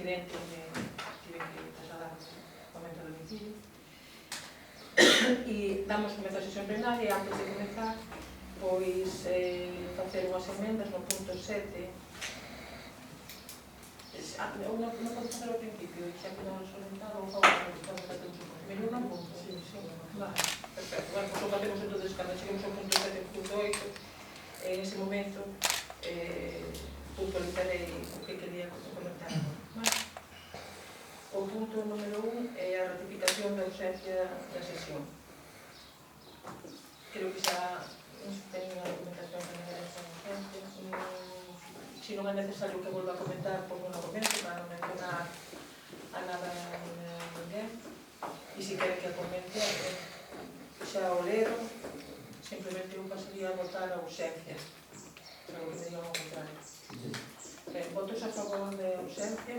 incidente onde tive que trasladar o momento do domicilio. E damos comezo a sesión plenaria e antes de comenzar pois facer unhas emendas no punto 7. Non podo facer ao principio, xa que non solicitado ou fago primeiro non punto. Vale, perfecto. Bueno, pois o facemos entonces cando cheguemos ao punto 7, punto 8, en ese momento puntualizarei o que quería comentar agora. Vale. O punto número 1 é a ratificación da ausencia da sesión. Creo que xa ten unha documentación que me dá esa ausencia. Se non é necesario que volva a comentar, pois non o comento para non mencionar a nada ninguén. E se quere que a comente, xa o lero, simplemente eu pasaría a votar a ausencia, pero que me digan ao contrario. Ben, votos a favor de ausencia.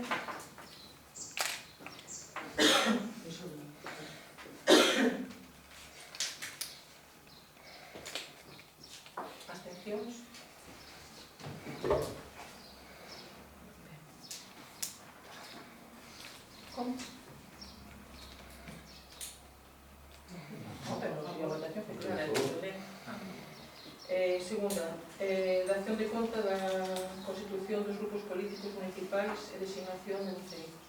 Abstencións. Como? Non temos a votación, que claro, segunda, dación de conta da constitución dos grupos políticos municipais e designación de concellos.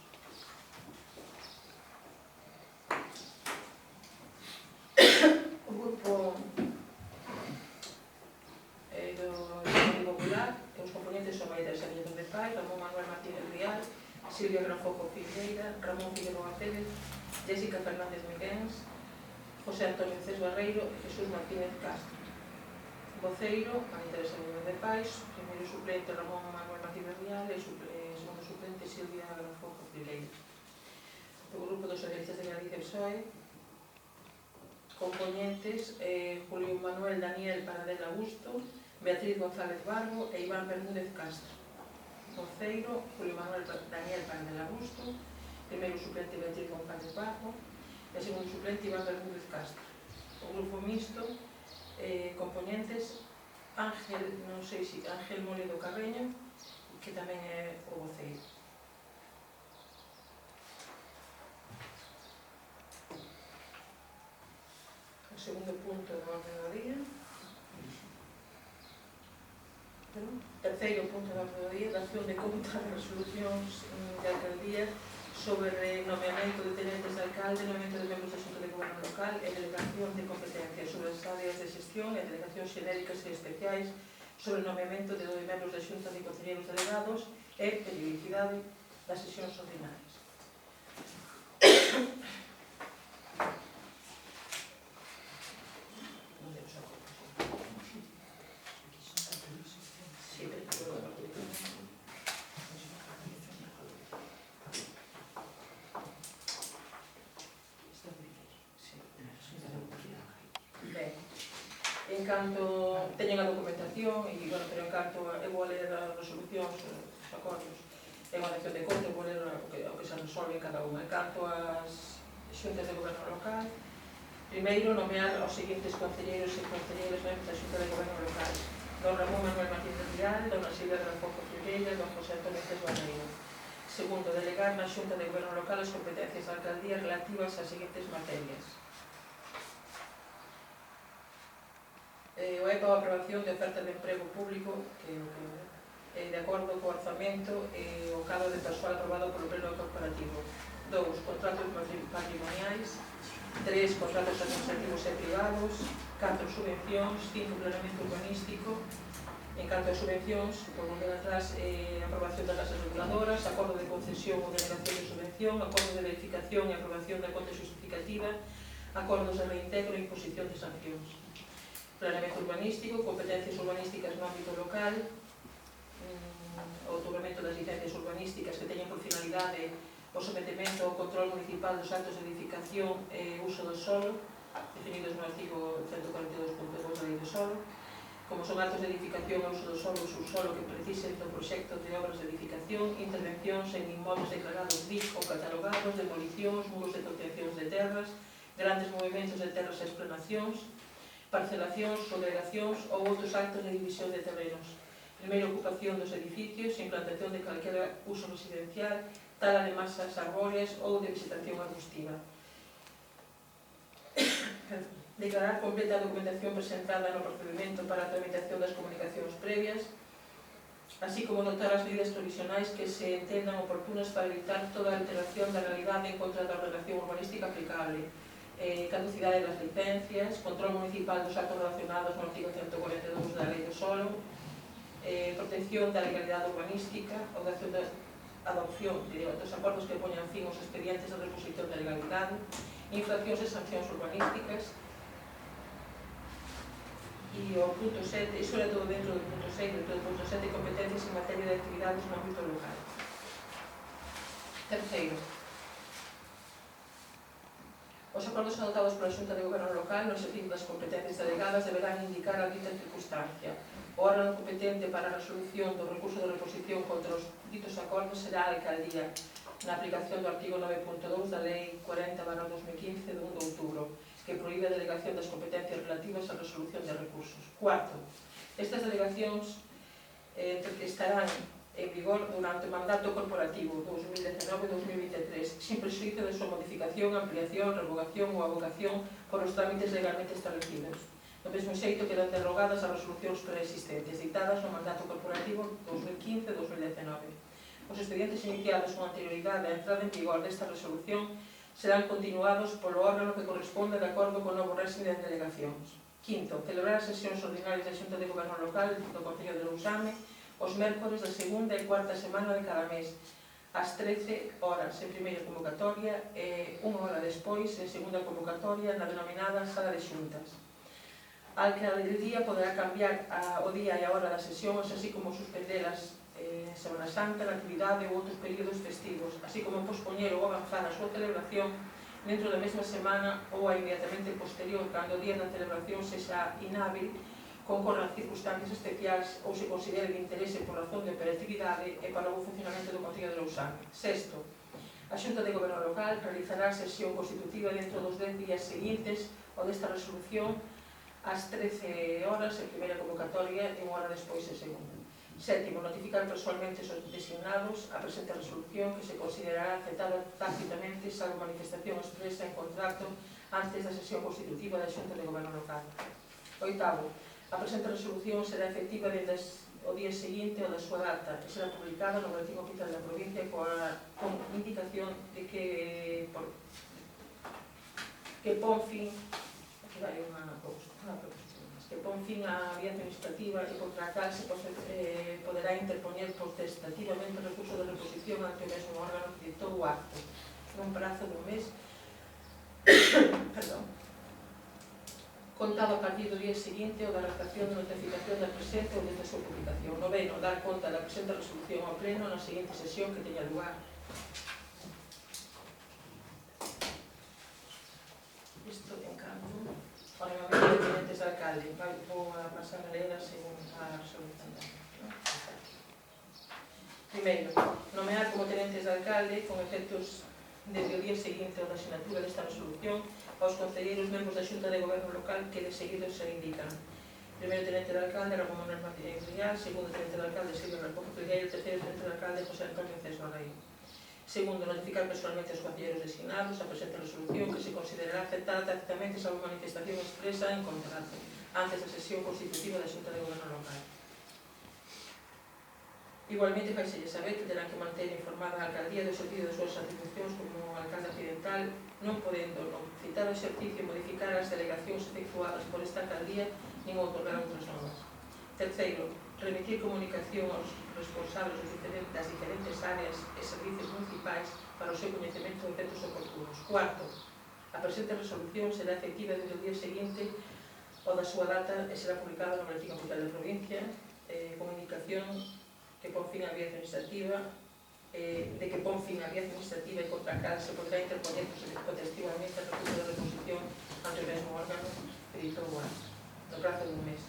O grupo do Partido Popular, os componentes son Maida Sánchez de Paz, Ramón Manuel Martínez Rial, Silvia Grafoco Figueira, Ramón Figueroa Pérez, Jessica Fernández Miguens, José Antonio Cés Barreiro e Jesús Martínez Castro. Voceiro, María Teresa Núñez de Pais, primeiro suplente Ramón Manuel Martínez Rial e segundo suplente Silvia Grafoco Figueira. O grupo dos socialistas de Galicia PSOE, componentes Julio Manuel Daniel Paradel Augusto, Beatriz González Barbo e Iván Bermúdez Castro. Voceiro, Julio Manuel Daniel Paradel Augusto, primeiro suplente Beatriz González Barbo e segundo suplente Iván Bermúdez Castro. O grupo mixto, componentes Ángel, non sei se Ángel Moledo Carreño, que tamén é o voceiro. O segundo punto do orden do día. Terceiro punto do orden do día, dación de conta de resolucións de alcaldía sobre nomeamento de tenentes de alcalde, nomeamento de membros da Xunta de Goberno local e delegación de competencias sobre as áreas de xestión e delegacións xenéricas e especiais sobre o nomeamento de membros da Xunta de Concelleiros Delegados e periodicidade das sesións ordinarias. En canto teñen a documentación, pero en canto eu vou ler as resolucións, os acordos, en a dación de conta, eu vou ler o que se resolve en cada unha. En canto ás xuntas de goberno local, primeiro, nomear aos seguintes concelleiros e concelleiras membros da Xunta de Goberno local: don Ramón Manuel Martínez Rial, dona Silvia Grafoco Figueira, don José Antonio Cés Barreiro. Segundo, delegar na Xunta de Goberno local as competencias da alcaldía relativas ás seguintes materias: o EPA, a aprobación de oferta de emprego público, que de acordo co orzamento e o cadro de persoal aprobado polo Pleno Corporativo. 2. Contratos patrimoniais. 3. Contratos administrativos e privados. 4. Subvencións. 5. Planeamento urbanístico. En canto a subvencións, por volver atrás, aprobación das tasas reguladoras, acordo de concesión ou denegación de subvención, acordo de verificación e aprobación da conta justificativa, acordos de reintegro e imposición de sancións. Planeamento urbanístico, competencias urbanísticas no ámbito local, o otorgamento das licencias urbanísticas que teñen por finalidade o sometemento ao control municipal dos actos de edificación e uso do solo, definidos no artigo 142.2 da Lei do Solo, como son actos de edificación e uso do solo ou subsolo que precisen do proxecto de obras de edificación, intervencións en inmobles declarados DIC ou catalogados, demolicións, muros de contencións de terras, grandes movimentos de terras e explanacións, parcelacións, segregacións ou outros actos de división de terrenos, Primeiro, ocupación dos edificios, implantación de calquera uso residencial, tala de masas arbóreas ou de vegetación arbustiva. Declarar completa a documentación presentada no procedimento para a tramitación das comunicacións previas, así como dotar as medidas provisionais que se entendan oportunas para evitar toda alteración da realidade en contra da ordenación urbanística aplicable, caducidade das licencias, control municipal dos actos relacionados no artigo 142 da Lei do Solo, protección da legalidade urbanística, adopción dos acordos que poñan fin aos expedientes de reposición da legalidade, infraccións e sancións urbanísticas, e o punto 7, e sobre todo dentro do punto 6, dentro do punto 7, competencias en materia de actividades no ámbito local. Terceiro, os acordos adoptados pola Xunta de Goberno Local no exercicio das competencias delegadas deberán indicar a dita circunstancia. O órgano competente para a resolución do recurso de reposición contra os ditos acordos será a Alcaldía, na aplicación do artigo 9.2 da Lei 40/2015 de 1 de outubro, que proíbe a delegación das competencias relativas á resolución de recursos. Cuarto, estas delegacións estarán en vigor durante o mandato corporativo 2019-2023, sin prexuízo de súa modificación, ampliación, revogación ou abogación por os trámites legalmente establecidos. Do mesmo xeito quedan derrogadas as resolucións preexistentes dictadas no mandato corporativo 2015-2019. Os expedientes iniciados con anterioridade á entrada en vigor desta resolución serán continuados polo órgano que corresponde de acordo co novo réxime de delegacións. Quinto, celebrar as sesións ordinarias da Xunta de Goberno Local do Concello de Lousame os mércores da segunda e cuarta semana de cada mes, ás 13 horas en primeira convocatoria e unha hora despois en segunda convocatoria na denominada Sala de Xuntas. A Alcaldía poderá cambiar o día e a hora das sesións, así como suspendelas en Semana Santa, na actividade ou outros períodos festivos, así como pospoñer ou avanzar a súa celebración dentro da mesma semana ou a inmediatamente posterior, cando o día da celebración sexa inhábil, concorran circunstancias especiais ou se considere de interese por razón de operatividade e para o funcionamento do Concello de Lousame. Sexto, a Xunta de Goberno Local realizará a sesión constitutiva dentro dos 10 días seguintes ao desta resolución ás 13 horas en primeira convocatoria e unha hora despois en segunda. Sétimo, notificar persoalmente aos designados a presente resolución que se considerará aceptada tácitamente salvo manifestación expresa en contrato antes da sesión constitutiva da Xunta de Goberno Local. Oitavo, a presente resolución será efectiva desde o día seguinte ou da súa data e será publicada no Boletín Oficial da provincia con indicación de que pon fin á vía administrativa e contra a cal se poderá interpoñer potestativamente o recurso de reposición ante o mesmo órgano que dictou o acto nun prazo dun mes contado a partir do día seguinte ou da redacción de notificación da presente ou desde a súa publicación. Noveno, dar conta da presente resolución ao pleno na seguinte sesión que teña lugar. Isto en canto ao nomamento de dependentes de alcalde. Vou a pasar a ler a segunda resolución. Primeiro, nomear como tenentes de alcalde con efectos desde o día seguinte ao da sinatura desta resolución aos concelleiros membros da Xunta de Goberno Local que de seguido se indican. Primeiro tenente de alcalde, Ramón Manuel Martínez Rial. Segundo tenente de alcalde, Silvia Raposo Trigueiro. Terceiro tenente de alcalde, José Antonio César Rey. Segundo, notificar personalmente aos concelleiros designados a presente resolución que se considerará aceptada tácitamente salvo manifestación expresa en contrato antes da sesión constitutiva da Xunta de Goberno Local. Igualmente, faiselle saber que terán que manter informada a Alcaldía do exercicio das súas atribucións como alcalde accidental, non podendo citar o exercicio e modificar as delegacións efectuadas por esta Alcaldía nin outorgar outras novas. Terceiro, remitir comunicación aos responsables das diferentes áreas e servicios municipais para o seu coñecemento de efectos oportunos. Cuarto, a presente resolución será efectiva desde o día seguinte ao da súa data e será publicada no Boletín Oficial da provincia con indicación que pon fin á vía administrativa e contra a cal se poderá interpoñer potestivamente a recurso de reposición ante o mesmo órgano que ditou o acto, no prazo dun mes.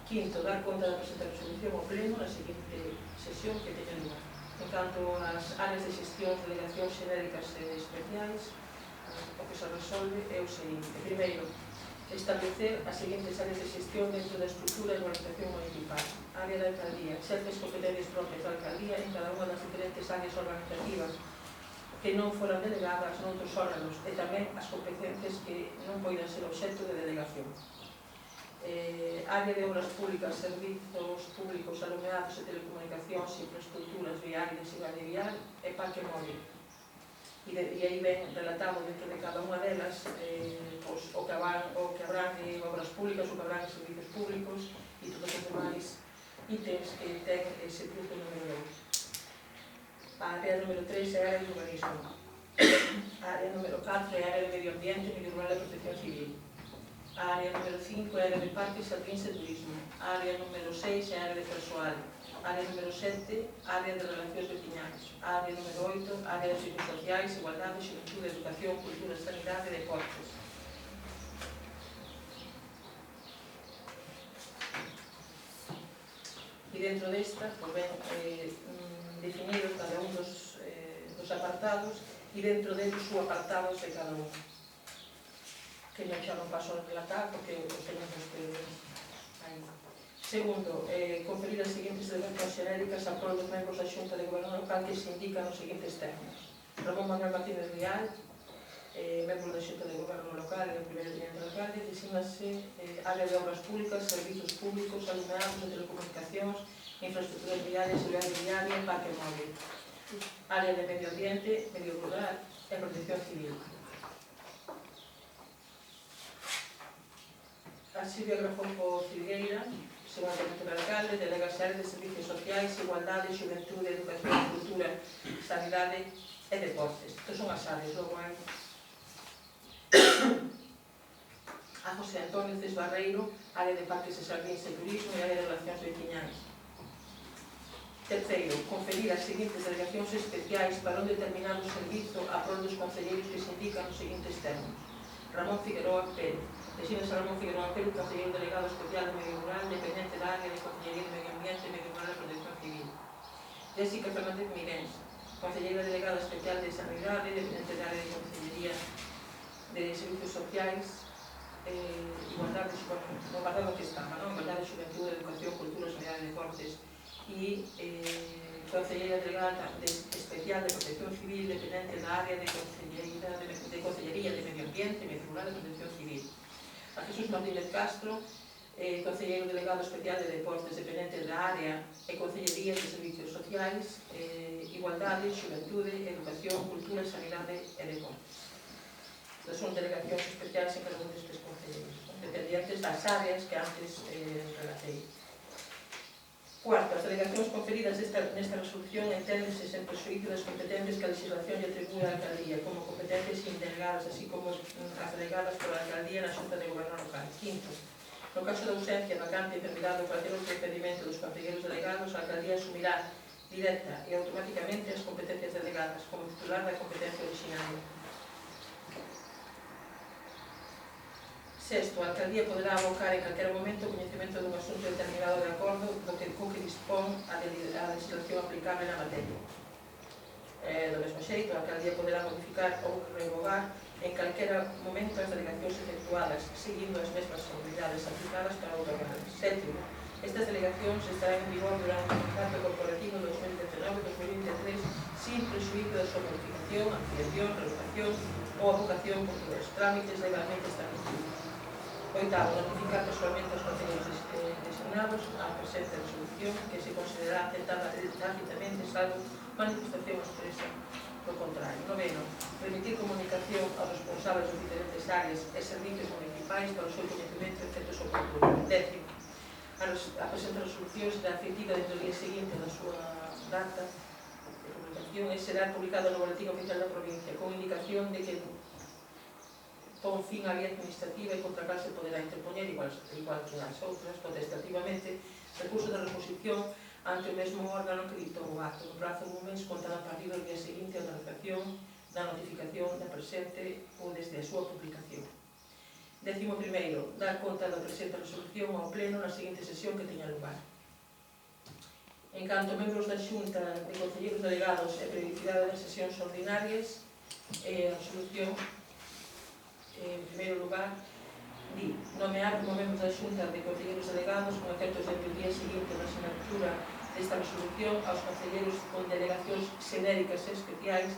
Quinto, dar conta da presente resolución ao pleno na seguinte sesión que teña lugar. En canto ás áreas de xestión, delegacións xenéricas e especiais, o que se resolve é o seguinte. Primeiro, establecer as seguintes áreas de xestión dentro da estrutura e organización municipal. Área da alcaldía, xefes competencias propias da alcaldía en cada unha das diferentes áreas organizativas que non foran delegadas noutros órganos e tamén as competencias que non poidan ser obxecto de delegación. Área de obras públicas, servizos públicos, alumeados e telecomunicacións, infraestructuras viarias e vial e parque móvil. E aí ven relatado dentro de cada unha delas o que abrangue obras públicas, o que abrangue servizos públicos e todos os demais ítems que ten ese punto número 2. A área número 3 é a área de urbanismo. A área número 4 é a área de medio ambiente, medio rural e protección civil. A área número 5 é a área de parques, jardins e turismo. A área número 6 é a área de persoal. A área número 7, área de relacións veciñais. A área número 8, área de servicios sociais, igualdade, xuventude, educación, cultura, sanidade e deportes. E dentro desta, pues ben, definidos cada un dos apartados e dentro deles os apartados de cada un. Que non xa non paso a relatar porque os teño aí. Segundo, conferir as seguintes delegacións xenéricas a prol dos membros da Xunta de Goberno Local que se indican nos seguintes términos. Ramón Manuel Martínez Rial, membro da Xunta de Goberno Local e o primeiro teniente de alcalde, desígnase área de obras públicas, servizos públicos, alumeados e telecomunicacións, infraestructuras viarias, seguridade viaria e parque móvil. Área de medio ambiente, medio rural e protección civil. A Silvia Grafón Filgueira, segundo teniente de alcalde, delega a área de servicios sociais, igualdade, xuventude, educación, cultura, sanidade e deportes. Estos son as áreas. Logo hai a José Antonio Cés Barreiro, área de parques e jardins e turismo e área de relacións veciñais. Terceiro, conferir as seguintes delegacións especiais para un determinado servizo a prol dos concelleiros que se indican nos seguintes termos. Ramón Figueroa Pérez. Desígnase Ramón Figueroa Pérez, concelleiro delegado especial de Medio Rural, dependente da área de Consellería de Medio Ambiente, Medio Rural e Protección Civil. Jessica Fernández Miguens, concelleira delegada especial de Sanidade, dependente da área de Consellería de Servicios Sociais, igualdade, no apartado que estaba, igualdade, xuventude, educación, cultura, sanidade e deportes, e concelleira delegada especial de Protección Civil, dependente da área de Consellería de Medio Ambiente, Medio Rural e Protección Civil. A Jesús Martínez Castro, concelleiro delegado especial de Deportes, dependente da área e Consellería de Servicios Sociais, igualdade, xuventude, educación, cultura, sanidade e deportes. Estas son delegacións especiais en cada un destes concelleiros, dependientes das áreas que antes relatei. Cuarto, as delegacións conferidas nesta resolución enténdese sen prexuízo das competencias que a legislación lle atribúe á alcaldía, como competencias indelegadas, así como as delegadas pola alcaldía na Xunta de Goberno Local. Quinto, no caso de ausencia, vacante, enfermidade ou cualquier outro impedimento dos concelleiros delegados, a alcaldía asumirá directa e automáticamente as competencias delegadas, como titular da competencia originaria. Sexto, a alcaldía poderá abocar en calquera momento o coñecemento dun asunto determinado de acordo co que dispón a legislación aplicable na materia. Do mesmo xeito, a alcaldía poderá modificar ou revogar en calquera momento as delegacións efectuadas, seguindo as mesmas formalidades aplicadas para outro órgano. Sétimo, estas delegacións estarán en vigor durante o contrato corporativo 2019-2023 sin prexuízo da súa modificación, ampliación, revocación ou abocación por todos os trámites legalmente establecidos. Oitavo, notificar personalmente aos concelleiros designados a presente resolución que se considerará aceptada tácitamente salvo manifestación expresa do contrario. Noveno, permitir comunicación aos responsables das diferentes áreas e servicios municipais para o seu coñecemento en centros oportunos. Décimo, a presente resolución será efectiva dentro do día seguinte da súa data de publicación e será publicada no Boletín Oficial da Provincia con indicación de que pon fin á vía administrativa e contra a cal se poderá interpoñer, igual que as outras, potestativamente, recurso de reposición ante o mesmo órgano que dictou o acto, no prazo dun mes contado a partir do día seguinte a realización da notificación da presente ou desde a súa publicación. 11º, dar conta da presente resolución ao pleno na seguinte sesión que teña lugar. En canto a membros da Xunta de Concelleiros Delegados e periodicidade das sesións ordinarias, a resolución, en primeiro lugar, Di, nomear como membros da Xunta de Concelleiros Delegados con efectos desde o día seguinte da sinatura desta resolución aos concelleiros con delegacións xenéricas e especiais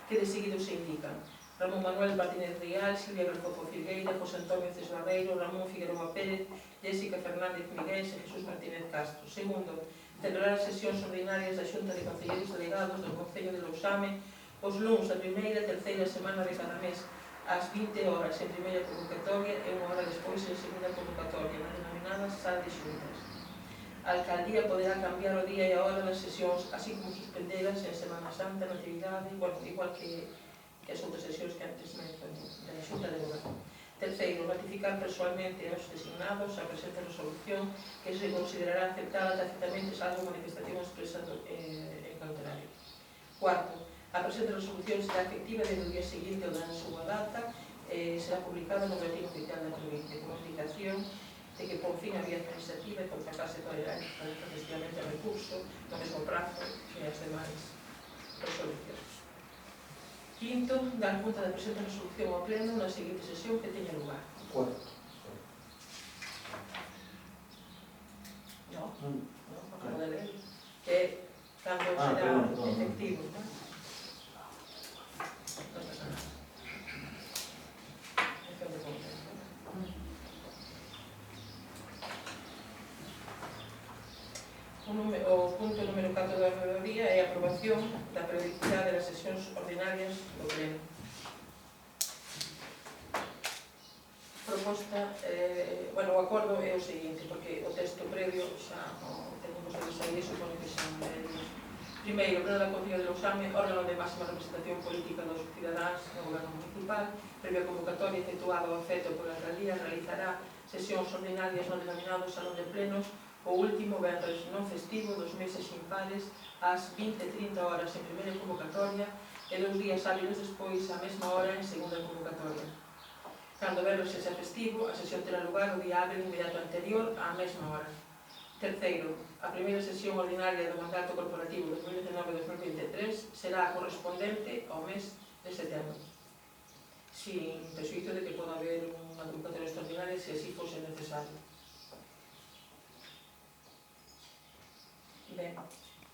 que de seguido se indican: Ramón Manuel Martínez Rial, Silvia Bercoco Filgueira, José Antonio Cesbarreiro, Ramón Figueroa Pérez, Jessica Fernández Miguel e Jesús Martínez Castro. Segundo, celebrar as sesións ordinarias da Xunta de Concelleiros Delegados do Concello de Lousame os luns da primeira e terceira semana de cada mes ás 20 horas en primeira convocatoria e unha hora despois en segunda convocatoria, na denominada sala de xuntas. A alcaldía poderá cambiar o día e a hora das sesións, así como suspendelas en Semana Santa, Natividade, igual que as outras sesións que antes mencionei, da Xunta de Goberno. Terceiro, ratificar persoalmente aos designados a presente resolución que se considerará aceptada tacitamente salvo manifestación expresa en cautelario. Cuarto, a presente resolución será efectiva desde o día seguinte ou da súa data, será publicada no Boletín Oficial da Provincia como indicación de que por fin a vía administrativa e contra a clase tolerante efectivamente a recurso no mesmo prazo que as demais resolucións. Quinto, dar conta da presente resolución ao pleno na seguinte sesión que teña lugar. Cuarto. No, acabo de ler. Que cando será efectivo, non? Non pasa nada. O punto número 4 da orde do día é a aprobación da periodicidade das sesións ordinarias do pleno. Proposta, o acordo é o seguinte, porque o texto previo xa tenemos que sair e supone que xa non é. Primeiro, o pleno da Concello de Lousame, órgano de máxima representación política dos cidadáns no goberno municipal, previa convocatoria efectuada ao efecto pola alcaldía, realizará sesións ordinarias no denominado Salón de Plenos o último venres non festivo dos meses impares ás 20:30 horas en primeira convocatoria e 2 días hábiles despois á mesma hora en segunda convocatoria. Cando venres sexa festivo, a sesión terá lugar o día hábil inmediato anterior á mesma hora. Terceiro, a primeira sesión ordinaria do mandato corporativo 2019-2023 será correspondente ao mes de setembro, sin prexuízo de que poda haber unha convocatoria extraordinaria se así fose necesario. Ben,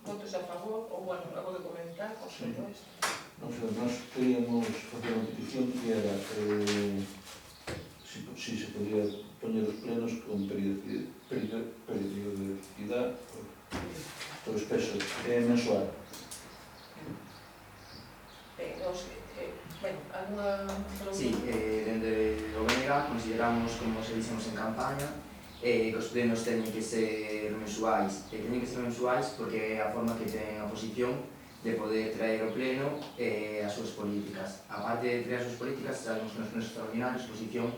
votos a favor, ou, algo de comentar, por suposto. Nós queríamos facer unha petición que era si se podía poñer os plenos con periodicidade por espeso mensual. Alguna... Sí, dende o BNG consideramos, como se dixemos en campaña, que os plenos teñen que ser mensuais. Teñen que ser mensuais porque é a forma que ten a oposición de poder traer ao pleno as súas políticas. A parte de traer as súas políticas, sabemos que nos plenos extraordinarios a oposición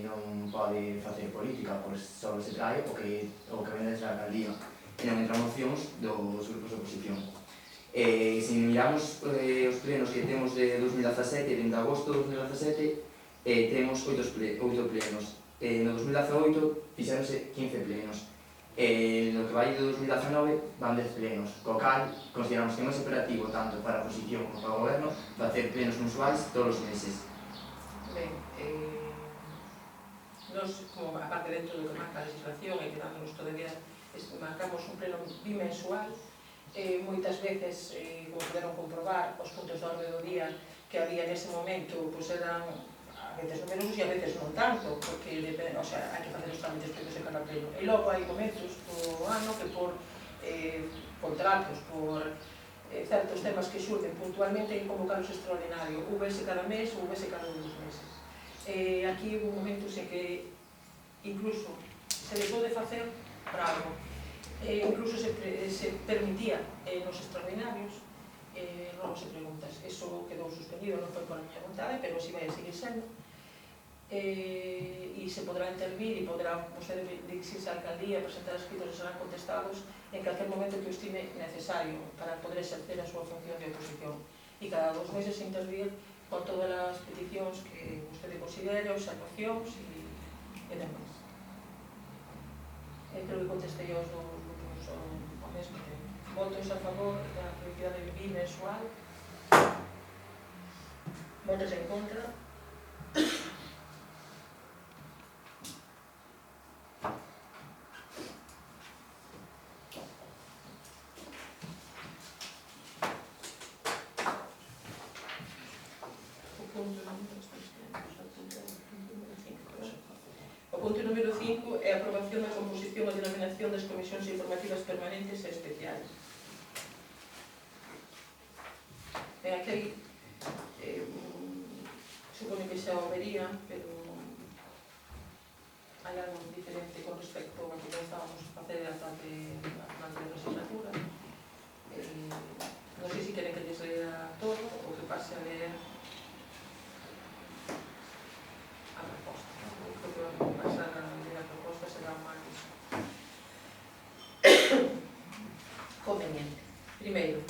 non pode facer política, pois só se trae o que vende desde a alcaldía e non entra mocións dos grupos de oposición. Se miramos os plenos que temos de 2017, 20 de agosto de 2017, temos 8 plenos. No 2018 fixéronse 15 plenos. No que vai de 2019 van 10 plenos, co cal consideramos que é máis operativo tanto para a oposición como para o goberno facer plenos mensuais todos os meses. Ben, nos, como a parte dentro do que marca a legislación e quedándonos todavía, marcamos un pleno bimensual, moitas veces, como poderon comprobar, os puntos de orde do día que había nese momento, pois eran a veces numerosos e a veces non tanto, porque hai que facer os trámites previos en cada pleno. E logo hai momentos do ano que por contratos, por certos temas que xurden puntualmente, hai que convocar os extraordinarios, UVS cada mes ou UVS cada 2 meses. Aquí hubo momentos en que incluso se deixou de facer para algo, incluso se permitía nos extraordinarios. Logo se preguntas, eso quedou suspendido, non foi por a miña vontade, pero si vai a seguir sendo. E se podrá intervir e podrá vostede dirixirse á alcaldía, presentar escritos e serán contestados en calquer momento que o estime necesario para poder exercer a súa función de oposición. E cada 2 meses intervir con todas as peticións que vostede considere, observacións e demais. Creo que contestei aos dos grupos ao mesmo tempo. Votos a favor da periodicidade bimensual. Votos en contra. número 5 é a aprobación da composición e denominación das comisións informativas permanentes e especiais. Ben, aquí supoño que xa o vería, pero hai algo diferente con respecto a que pensábamos facer durante a legislatura. Non sei se queren que lles lea todo ou que pase a ler a proposta. Creo que vamos a pasar a ler a proposta, será máis conveniente. Primeiro,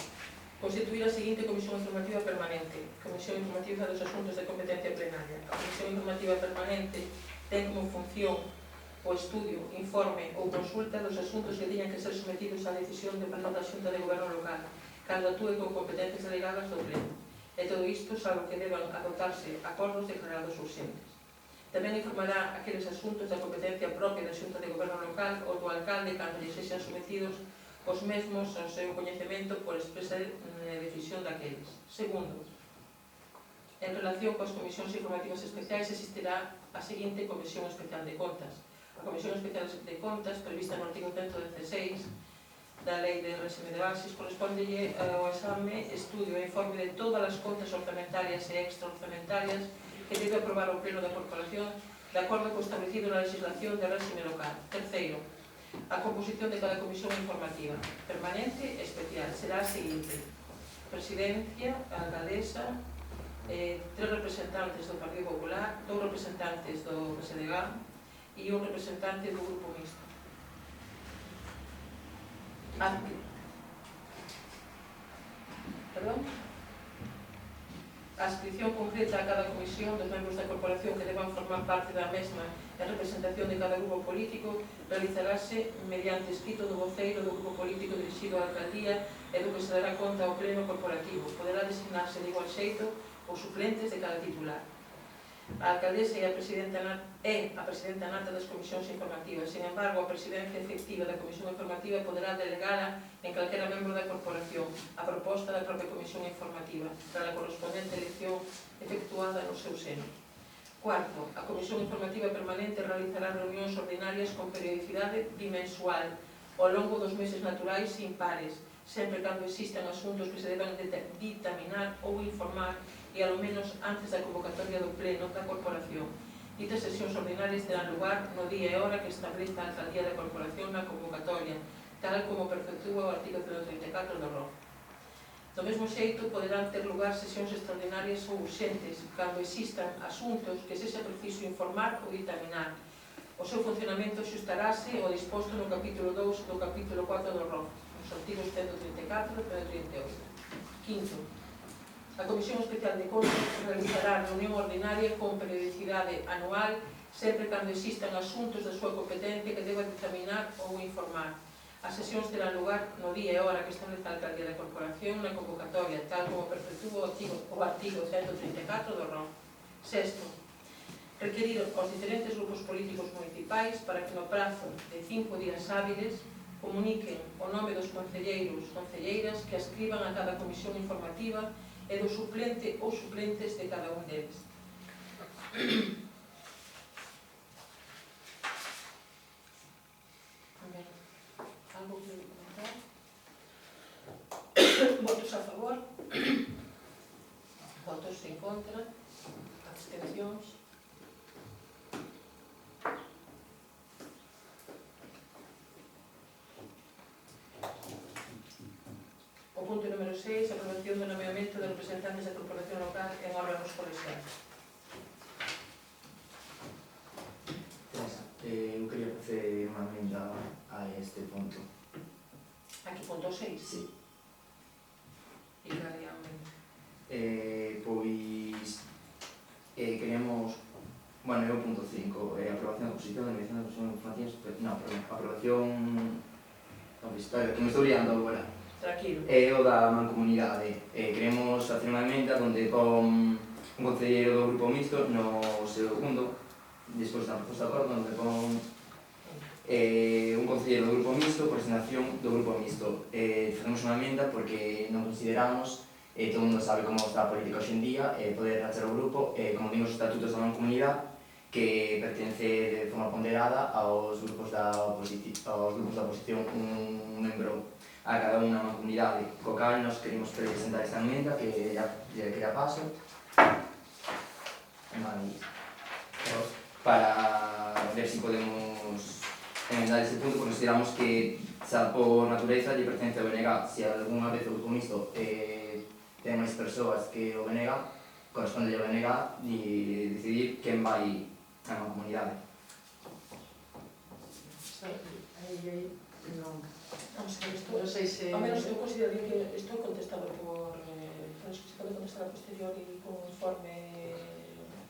constituir a seguinte Comisión Informativa Permanente. Comisión Informativa dos Asuntos de Competencia Plenaria. A Comisión Informativa Permanente ten como función o estudio, informe ou consulta dos asuntos que teñan que ser sometidos á decisión do Pleno da Xunta de Goberno Local, cando actúe con competencias delegadas do Pleno. E todo isto salvo que deban adoptarse acordos declarados urxentes. Tamén informará aqueles asuntos da competencia propia da Xunta de Goberno Local ou do alcalde cando lles sexan sometidos os mesmos ao seu coñecemento por expresa decisión daqueles. Segundo, en relación coas comisións informativas especiais existirá a seguinte Comisión Especial de Contas. A Comisión Especial de Contas, prevista no artigo 116 da Lei de Réxime de Bases, correspondelle ao exame, estudio e informe de todas as contas orzamentarias e extraorzamentarias que debe aprobar o Pleno da Corporación de acordo co establecido na legislación de réxime local. Terceiro, a composición de cada comisión informativa, permanente e especial, será a seguinte: Presidencia, alcaldesa, 3 representantes do Partido Popular, 2 representantes do PSDG e un representante do Grupo Mixto. A adscripción concreta a cada comisión dos membros da corporación que deban formar parte da mesma e a representación de cada grupo político realizarase mediante escrito do voceiro do grupo político dirixido á alcaldía e do que se dará conta ao pleno corporativo. Poderá designarse de igual xeito os suplentes de cada titular. A alcaldesa é a presidenta nata das comisións informativas. Sin embargo, a presidencia efectiva da comisión informativa poderá delegala en calquera membro da corporación a proposta da propia comisión informativa para a correspondente elección efectuada no seu seno. Cuarto, a comisión informativa permanente realizará reunións ordinarias con periodicidade bimensual ao longo dos meses naturais impares, sempre cando existan asuntos que se deban ditaminar ou informar e ao menos antes da convocatoria do Pleno da Corporación. Ditas sesións ordinarias terán lugar no día e hora que establece a alcaldía da Corporación na convocatoria, tal como perfectúa o artigo 134 do ROF. Do mesmo xeito, poderán ter lugar sesións extraordinarias ou urxentes cando existan asuntos que sexa preciso informar ou ditaminar. O seu funcionamento xustarase ao disposto no capítulo 2 do capítulo 4 do ROF, nos artigos 134 e 138. Quinto, a Comisión Especial de Contas realizará reunión ordinaria con periodicidade anual sempre cando existan asuntos da súa competencia que deba ditaminar ou informar. As sesións terán lugar no día e hora que establece a alcaldía da Corporación na convocatoria, tal como perfectúa o artigo 134 do ROF. Sexto, requerir aos diferentes grupos políticos municipais para que no prazo de 5 días hábiles comuniquen o nome dos concelleiros, concelleiras que adscriban a cada comisión informativa e do suplente ou suplentes de cada un deles. Algo que comentar? Votos a favor? Votos en contra? Abstencións? O punto número 6, aprobación do nomeamento de representantes da corporación local en órganos colexiales. Eu quería facer unha emenda a este punto. Aquí punto 6? Sí. E cal é a emenda? Pois queremos, bueno, é o punto 5, aprobación da oposición, denominación da comisión de informacións, non, perdón, aprobación, que me estou liando agora. Tranquilo. É o da mancomunidade. Queremos facer unha emenda onde pon un concelleiro do grupo mixto no segundo, despois da proposta de acordo, onde pon un concelleiro do grupo mixto por designación do grupo mixto. Facemos unha emenda porque non consideramos, todo o mundo sabe como está a política hoxe en día, poder rachar o grupo, como din os estatutos da mancomunidade, que pertence de forma ponderada aos grupos da oposición un membro a cada unha comunidade, co cal nos queremos presentar esta enmenda que ya paso para ver si podemos enmendar ese punto, porque consideramos que xa por natureza lle pertence ao BNG. Se algunha vez o grupo mixto ten máis persoas que o BNG, corresponde ao BNG de decidir quen vai a unha comunidade. Non sei se... Ao menos eu considero que estou contestado por... se pode contestar a posteriori con informe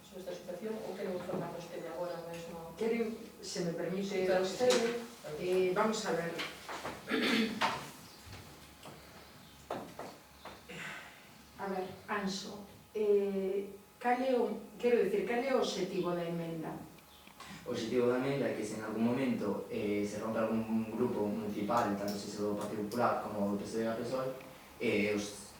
sobre esta situación ou quero informar vostede agora mesmo? Quero, se me permite vostede, vamos a ver. A ver, Anxo, quero dicir, cal é o objetivo da emenda? O objetivo da emenda é que se en algún momento se rompe algún grupo municipal, tanto se do Partido Popular como do PSD e da PSOE,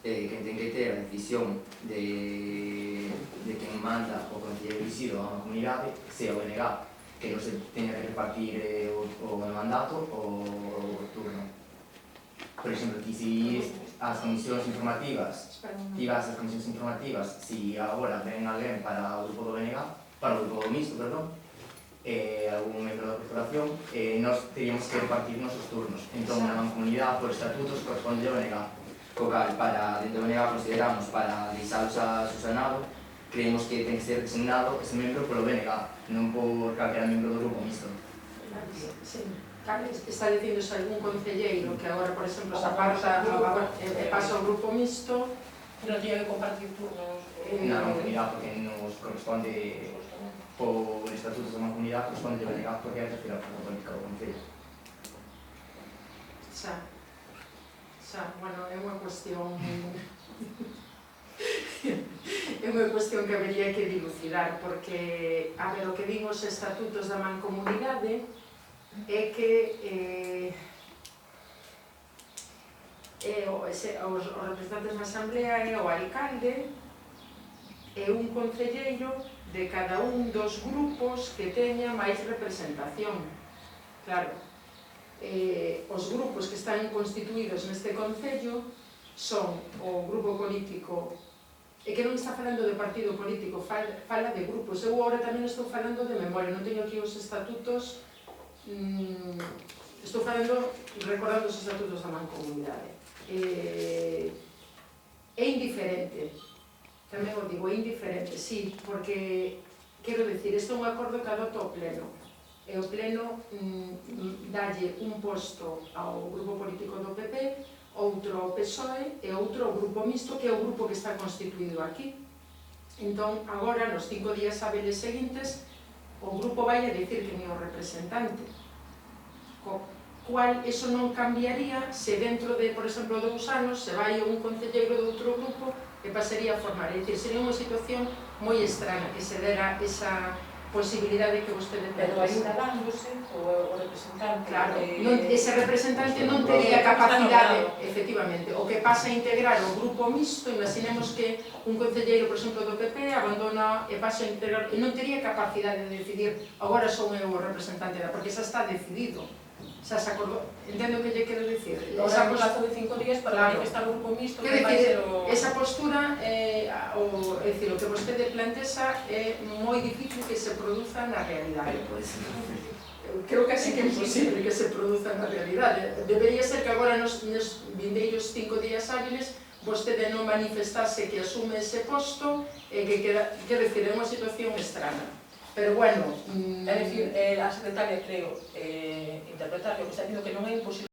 quen ten que ter a decisión de quen manda o concelleiro elixido a unha comunidade, sea o BNG, que non se teña que repartir o mandato ou o turno. Por exemplo, aquí si as comisións informativas, si agora ven alguén para o grupo do BNG, para o grupo do mixto, perdón, algún membro da corporación, nós teríamos que repartirnos os turnos. Entón, na mancomunidade, por estatutos, corresponde ao BNG. Co cal, dentro do BNG, consideramos, para deixalos a Susanado, creemos que ten que ser designado ese membro polo BNG, non por calquera membro do grupo mixto. Sí. Está dicindose algún concelleiro que agora, por exemplo, se aparta e pasa ao grupo mixto, non tiña que compartir turnos na mancomunidade, porque nos corresponde por estatutos da mancomunidade, corresponde ao BNG, porque é a terceira forza política do concello. Bueno, é unha cuestión é unha cuestión que habería que dilucidar, porque, a ver, o que din os estatutos da mancomunidade é que os representantes na asamblea é o alcalde e un concelleiro de cada un dos grupos que teña máis representación. Claro, os grupos que están constituídos neste concello son o grupo político, e que non está falando de partido político, fala de grupos. Eu agora tamén estou falando de memoria, non teño aquí os estatutos, estou falando, recordando os estatutos da mancomunidade. É indiferente, tamén o digo, é indiferente, sí, porque, quero dicir, este é un acordo que adopta o pleno, e o pleno dalle un posto ao grupo político do PP, outro ao PSOE e outro ao grupo mixto, que é o grupo que está constituído aquí. Entón, agora, nos 5 días hábiles seguintes, o grupo vai a dicir que é o representante, co cual eso non cambiaría se dentro de, por exemplo, 2 anos, se vai un concelleiro de outro grupo que pasaría a formar. É dicir, sería unha situación moi extraña que se dera esa posibilidade que vostede ten. Pero ainda dándose o representante... Claro, ese representante non tería capacidade, efectivamente. O que pasa a integrar o grupo mixto, imaginemos que un concelleiro, por exemplo, do PP abandona e pasa a integrar, e non tería capacidade de decidir agora son eu o representante, porque xa está decidido. Xa se acordou, entendo que lle quero dicir. Esa plazo de 5 días para manifestar o grupo mixto que vai ser o... Esa postura, é dicir, o que vostede plantexa é moi difícil que se produza na realidade. Creo que así que é imposible que se produza na realidade. Debería ser que agora nos vindeiros 5 días hábiles vostede non manifestase que asume ese posto e que queda, quero dicir, é unha situación extraña. Pero bueno... É dicir, a secretaria, creo, interpretar o que está dicindo que non é imposible